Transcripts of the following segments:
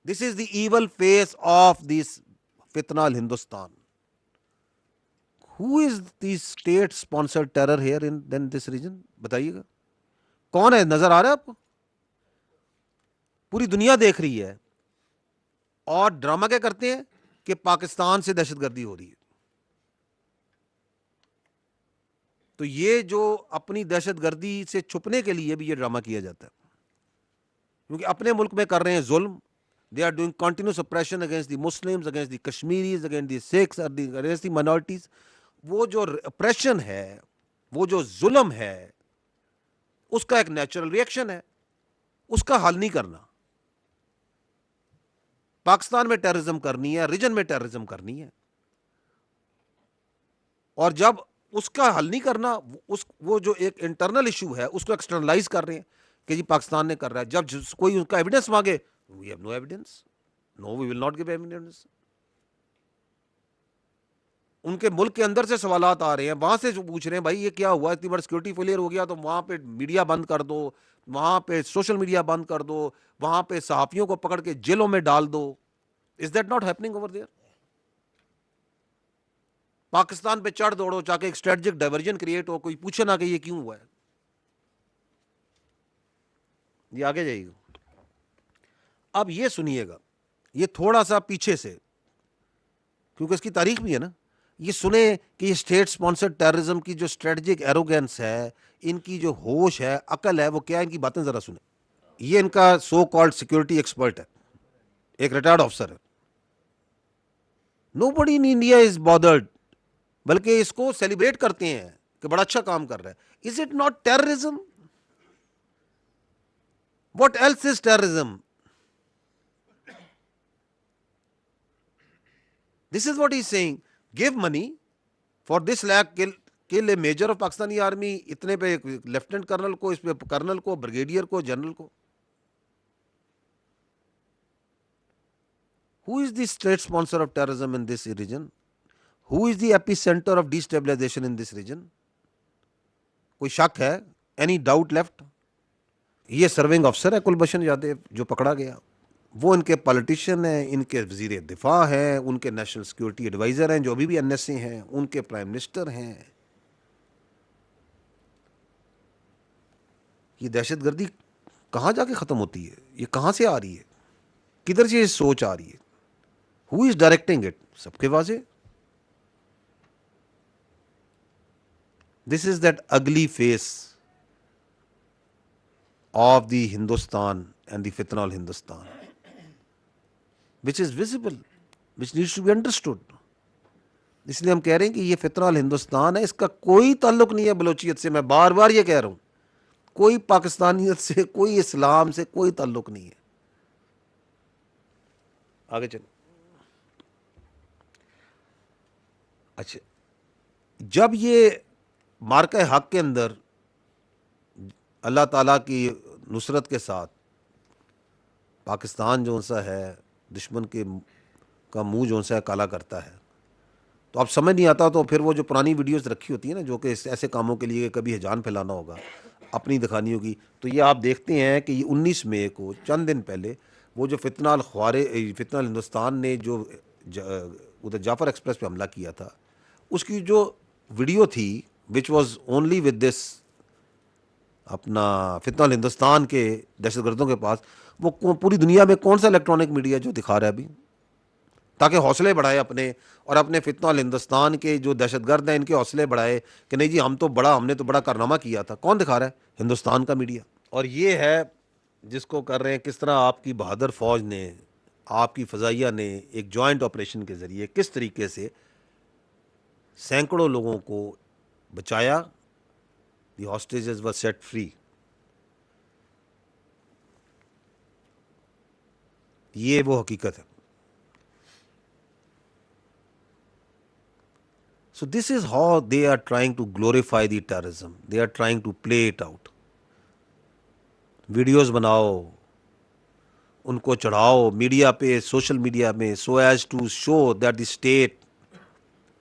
This is the evil face of this fitna al Hindustan. Who is the state sponsored terror here in this region? بتائیے گا کون ہے؟ نظر آ رہا ہے آپ کو؟ پوری دنیا دیکھ رہی ہے اور ڈرامہ کیا کرتے ہیں کہ پاکستان سے دہشت گردی ہو رہی ہے. تو یہ جو اپنی دہشت گردی سے چھپنے کے لیے بھی یہ ڈرامہ کیا جاتا ہے، کیونکہ اپنے ملک میں کر رہے ہیں ظلم. They are doing continuous operation against the Muslims, against the Kashmiris, against the Sikhs, against the minorities. وہ جو اپریشن ہے، وہ جو ظلم ہے، اس کا ایک نیچرل ریئیکشن ہے، اس کا حل نہیں کرنا. پاکستان میں ٹیررزم کرنی ہے، ریجن میں ٹیررزم کرنی ہے، اور جب اس کا حل نہیں کرنا، وہ جو ایک انٹرنل ایشو ہے اس کو ایکسٹرنلائز کر رہے ہیں کہ جی پاکستان نے کر رہا ہے. جب کوئی ان کا ایویڈنس مانگے، we have no evidence, no we will not give evidence. ان کے ملک کے اندر سے سوالات آ رہے ہیں، وہاں سے جو پوچھ رہے ہیں بھائی یہ کیا ہوا، اتنی بڑا سیکورٹی فیلئر ہو گیا تو وہاں پہ میڈیا بند کر دو، وہاں پہ سوشل میڈیا بند کر دو، وہاں پہ صحافیوں کو پکڑ کے جیلوں میں ڈال دو. Is that not happening over there? Pakistan پہ چڑھ دوڑو چاہ کے ایک اسٹریٹجک ڈائیورژن کریٹ ہو، کوئی پوچھے نہ کہ یہ کیوں ہوا ہے. یہ آگے جائیے گا. اب یہ سنیے گا، یہ تھوڑا سا پیچھے سے، کیونکہ اس کی تاریخ بھی ہے نا. یہ سنیں کہ یہ اسٹیٹ اسپانسرڈ ٹیررزم کی جو اسٹریٹجک ایروگینس ہے، ان کی جو ہوش ہے، عقل ہے، وہ کیا ہے، ان کی باتیں ذرا سنیں. یہ ان کا سو کالڈ سیکورٹی ایکسپرٹ ہے، ایک ریٹائرڈ آفسر ہے. نو بڈی ان انڈیا از بادرڈ، بلکہ اس کو سیلیبریٹ کرتے ہیں کہ بڑا اچھا کام کر رہا ہے. Is it not terrorism? What else is terrorism? This is what he seeing. Give money for this like kill a major of Pakistani army, اتنے پہ لیفٹنٹ کرنل کو، اس پہ کرنل کو، بریگیڈیئر کو، جنرل کو. Who is the state sponsor of terrorism in this region? Who is the epicenter of destabilization in this region? کوئی شک ہے؟ Any doubt left? یہ سرونگ افسر ہے کلبھشن یادو جو پکڑا گیا. وہ ان کے پالیٹیشین ہیں، ان کے وزیر دفاع ہیں، ان کے نیشنل سیکورٹی ایڈوائزر ہیں جو ابھی بھی این ایس اے ہیں، ان کے پرائم منسٹر ہیں. یہ دہشت گردی کہاں جا کے ختم ہوتی ہے؟ یہ کہاں سے آ رہی ہے؟ کدھر سے یہ سوچ آ رہی ہے؟ ہو از ڈائریکٹنگ اٹ؟ سب کے واضح. دس از دیٹ اگلی face of the Hindustan and the فتنہ all Hindustan which is visible, which needs to be understood. اس لیے ہم کہہ رہے ہیں کہ یہ فتنہ آل ہندوستان ہے، اس کا کوئی تعلق نہیں ہے بلوچیت سے. میں بار بار یہ کہہ رہا ہوں، کوئی پاکستانیت سے، کوئی اسلام سے کوئی تعلق نہیں ہے. آگے چلیں. اچھا، جب یہ مارکہ حق کے اندر اللہ تعالیٰ کی نصرت کے ساتھ پاکستان جو سا ہے دشمن کے کا منہ جو سا ہے کالا کرتا ہے، تو اب سمجھ نہیں آتا. تو پھر وہ جو پرانی ویڈیوز رکھی ہوتی ہیں نا، جو کہ ایسے کاموں کے لیے کبھی ہیجان پھیلانا ہوگا، اپنی دکھانی ہوگی، تو یہ آپ دیکھتے ہیں کہ یہ 19 مئی کو چند دن پہلے وہ جو فتنہ فتنہ ہندوستان نے جو ادھر جعفر ایکسپریس پہ حملہ کیا تھا، اس کی جو ویڈیو تھی which was only with this اپنا فتنہ ہندوستان کے دہشت گردوں کے پاس، وہ پوری دنیا میں کون سا الیکٹرانک میڈیا جو دکھا رہا ہے ابھی، تاکہ حوصلے بڑھائے اپنے، اور اپنے فتنہ ہندوستان کے جو دہشت گرد ہیں ان کے حوصلے بڑھائے کہ نہیں جی ہم نے تو بڑا کارنامہ کیا تھا. کون دکھا رہا ہے؟ ہندوستان کا میڈیا. اور یہ ہے جس کو کر رہے ہیں کس طرح آپ کی بہادر فوج نے، آپ کی فضائیہ نے ایک جوائنٹ آپریشن کے ذریعے کس طریقے سے سینکڑوں لوگوں کو بچایا. دی ہاسٹیجز ور سیٹ فری. یہ وہ حقیقت ہے. So this is how they are trying to glorify the terrorism. They are trying to play it out. Videos بناؤ، ان کو چڑھاؤ میڈیا پہ، سوشل میڈیا میں، so as to show that the state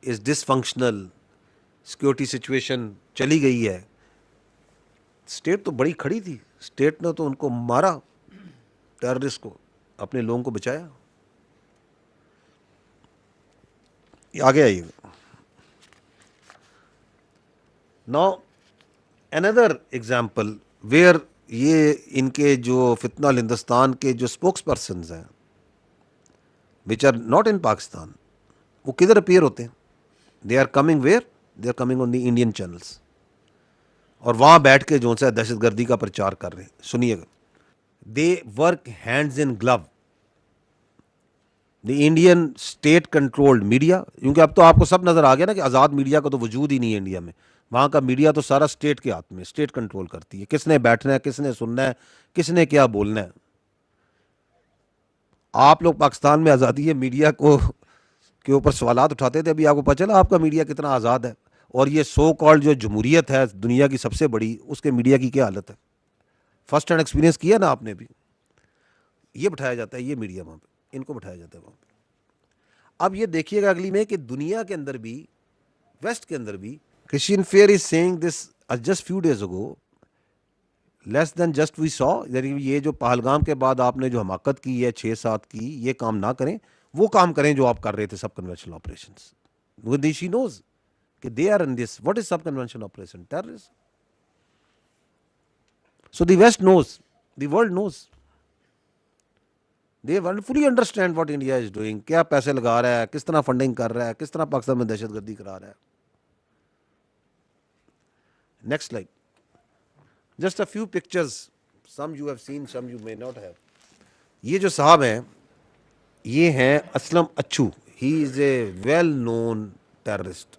is dysfunctional. Security situation چلی گئی ہے. State تو بڑی کھڑی تھی، اسٹیٹ نے تو ان کو مارا ٹیررسٹ کو. اپنے لوگوں کو بچایا. آگے آئیے. ناؤ another example where یہ ان کے جو فتنہ ہندوستان کے جو اسپوکس پرسنز ہیں which are not in Pakistan, وہ کدھر اپیئر ہوتے ہیں؟ they are coming where? they are coming on the Indian channels, اور وہاں بیٹھ کے جو ہے دہشت گردی کا پرچار کر رہے ہیں. سنیے گا. they work hands in glove, the Indian state controlled media, کیونکہ اب تو آپ کو سب نظر آ گیا نا کہ آزاد میڈیا کا تو وجود ہی نہیں ہے انڈیا میں. وہاں کا میڈیا تو سارا اسٹیٹ کے ہاتھ میں, اسٹیٹ کنٹرول کرتی ہے, کس نے بیٹھنا ہے, کس نے سننا ہے, کس نے کیا بولنا ہے. آپ لوگ پاکستان میں آزادی ہے میڈیا کو کے اوپر سوالات اٹھاتے تھے, ابھی آپ کو پتہ چلا آپ کا میڈیا کتنا آزاد ہے, اور یہ سو کالڈ جو جمہوریت ہے دنیا کی سب سے بڑی, اس کے میڈیا کی کیا حالت ہے. فرسٹ ہینڈ ایکسپیرینس کیا نا آپ نے بھی. یہ بٹھایا جاتا ہے, یہ میڈیا وہاں پہ, ان کو بٹھایا جاتا ہے وہاں پہ. اب یہ دیکھیے گا اگلی میں کہ دنیا کے اندر بھی, ویسٹ کے اندر بھی, Christine Fair is seeing this just few days ago, less then just we سو, یعنی یہ جو پہلگام کے بعد آپ نے جو حماقت کی ہے 6-7 کی, یہ کام نہ کریں, وہ کام کریں جو آپ کر رہے تھے سب کنونشنل آپریشنز. شی نوز کہ they are in this. What is sub conventional operation? Terrorism. So the west knows, the world knows, they fully understand what India is doing, کیا پیسے لگا رہا ہے, کس طرح فنڈنگ کر رہا ہے, کس طرح پاکستان میں دہشت گردی کرا رہا ہے. Next slide. Just a few pictures, some you have seen, some you may not have. یہ جو صاحب ہیں یہ ہیں اسلم اچھو, ہی از اے ویل نون ٹیررسٹ.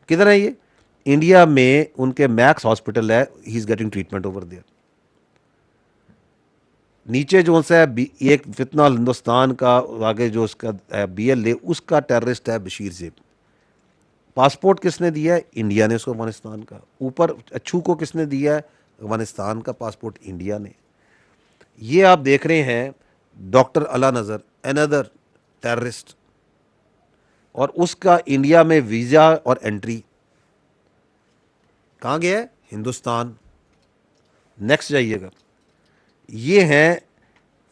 کدھر ہے یہ؟ انڈیا میں ان کے میکس ہاسپٹل ہے, he is getting treatment over there. نیچے جو ہے ایک فتنہ ہندوستان کا آگے جو اس کا بی ایل اے, اس کا ٹیررسٹ ہے بشیر زیب. پاسپورٹ کس نے دیا ہے؟ انڈیا نے اس کو افغانستان کا. اوپر اچھو کو کس نے دیا ہے؟ افغانستان کا پاسپورٹ انڈیا نے. یہ آپ دیکھ رہے ہیں ڈاکٹر علا نظر, اندر ٹیررسٹ, اور اس کا انڈیا میں ویزا اور انٹری کہاں گیا ہے؟ ہندوستان. نیکسٹ جائیے گا. یہ ہیں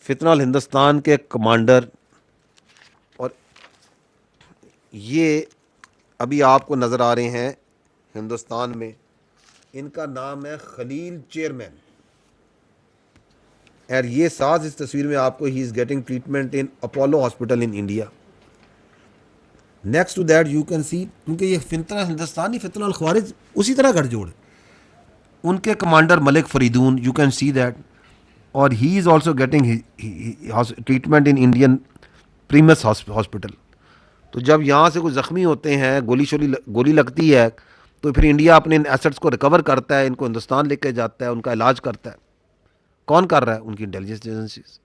فتنہ ہندوستان کے کمانڈر, اور یہ ابھی آپ کو نظر آ رہے ہیں ہندوستان میں, ان کا نام ہے خلیل چیئرمین. اور یہ ساتھ اس تصویر میں آپ کو, he is getting treatment in Apollo hospital in India. Next to that you can see, کیونکہ یہ فتنہ ہندوستانی فتنہ الخوارج اسی طرح گھڑ جوڑ, ان کے commander Malik Faridun, you can see that, اور he is also getting treatment in Indian premises hospital. تو جب یہاں سے کوئی زخمی ہوتے ہیں, گولی لگتی ہے, تو پھر انڈیا اپنے ان ایسٹس کو ریکور کرتا ہے, ان کو ہندوستان لے کے جاتا ہے, ان کا علاج کرتا ہے. کون کر رہا ہے؟ ان کی انٹیلیجنس ایجنسیز.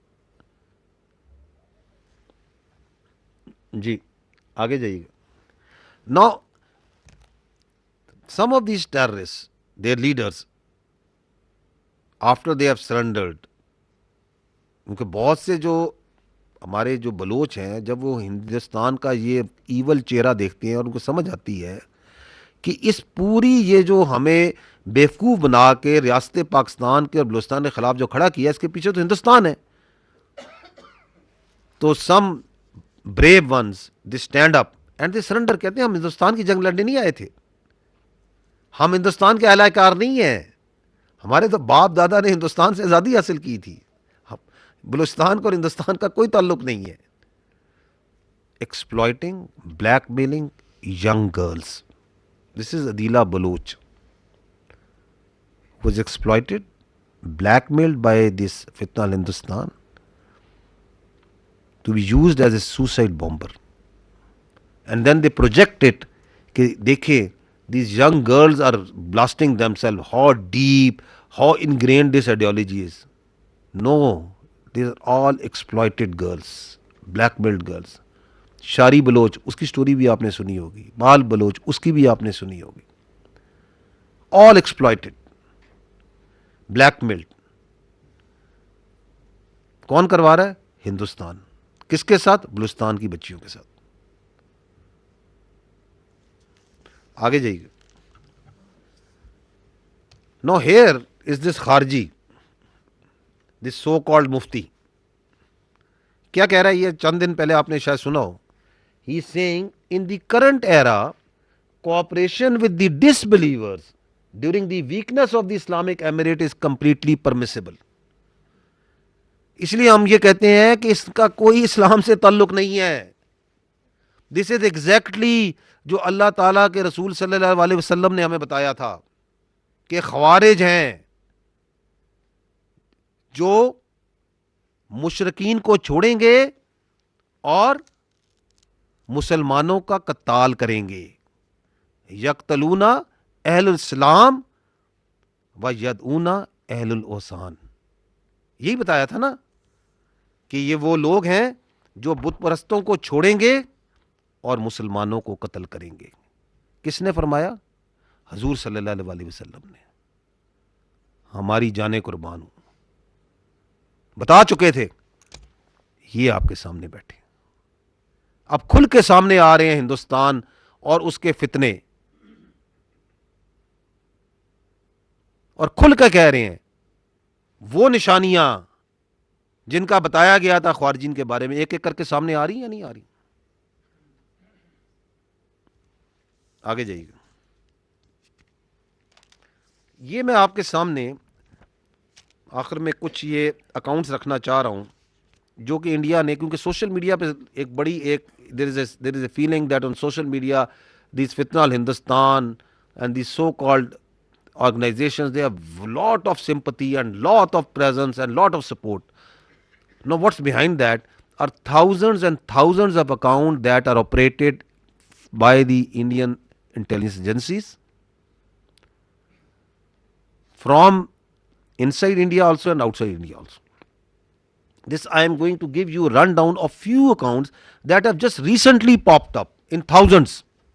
جی آگے جائیے گا. Now some of these terrorists, their leaders, after they have surrendered, کیونکہ بہت سے جو ہمارے جو بلوچ ہیں, جب وہ ہندوستان کا یہ ایول چہرہ دیکھتے ہیں اور ان کو سمجھ آتی ہے کہ اس پوری یہ جو ہمیں بیوقوف بنا کے ریاست پاکستان کے اور بلوچستان کے خلاف جو کھڑا کیا, اس کے پیچھے تو ہندوستان ہے. تو some brave ones they stand up and they surrender. کہتے ہیں ہم ہندوستان کی جنگ لڑنے نہیں آئے تھے, ہم ہندوستان کے اعلی کار نہیں ہیں, ہمارے تو باپ دادا نے ہندوستان سے آزادی حاصل کی تھی, بلوچستان کو اور ہندوستان کا کوئی تعلق نہیں ہے. Exploiting, blackmailing young girls. This is Adila Baloch was exploited, blackmailed by this Fitna al-Hindustan to be used as a suicide bomber. And then they project it کہ دیکھیں these young girls are blasting themselves, how deep, how ingrained this ideology is. No, these are all exploited girls, blackmailed girls. شاری Baloch, اس کی story بھی آپ نے سنی ہوگی. بال بلوچ, اس کی بھی آپ نے سنی ہوگی. all exploited, black mailed. کون کروا رہا ہے؟ ہندوستان. کس کے ساتھ؟ بلوچستان کی بچیوں کے ساتھ. آگے جائیے. نو ہیئر از دس خارجی, دس سو کالڈ مفتی. کیا کہہ رہا ہے یہ چند دن پہلے آپ نے شاید سنا ہو. He is saying in the current era cooperation with the disbelievers during the weakness of the Islamic emirate is completely permissible. اس لیے ہم یہ کہتے ہیں کہ اس کا کوئی اسلام سے تعلق نہیں ہے. دس از ایگزیکٹلی جو اللہ تعالیٰ کے رسول صلی اللہ علیہ وسلم نے ہمیں بتایا تھا کہ خوارج ہیں جو مشرکین کو چھوڑیں گے اور مسلمانوں کا قتال کریں گے. یقتلون اہل الاسلام و یدعون اہل الاوثان. یہی بتایا تھا نا کہ یہ وہ لوگ ہیں جو بت پرستوں کو چھوڑیں گے اور مسلمانوں کو قتل کریں گے. کس نے فرمایا؟ حضور صلی اللہ علیہ وسلم نے. ہماری جانیں قربان ہوں. بتا چکے تھے. یہ آپ کے سامنے بیٹھے اب کھل کے سامنے آ رہے ہیں ہندوستان اور اس کے فتنے, اور کھل کے کہہ رہے ہیں وہ نشانیاں جن کا بتایا گیا تھا خوارجین کے بارے میں ایک ایک کر کے سامنے آ رہی ہیں یا نہیں آ رہی. آگے جائیے گا. یہ میں آپ کے سامنے آخر میں کچھ یہ اکاؤنٹس رکھنا چاہ رہا ہوں جو کہ انڈیا نے, کیونکہ سوشل میڈیا پہ ایک بڑی there is a feeling that on social media these فتنہ Hindustan and the so called organizations, they have lot of sympathy and lot of presence and lot of support. Now what's behind that are thousands and thousands of accounts that are operated by the Indian intelligence agencies from inside India also and outside India also. This I am going to give you a rundown of few accounts that have just recently popped up in thousands.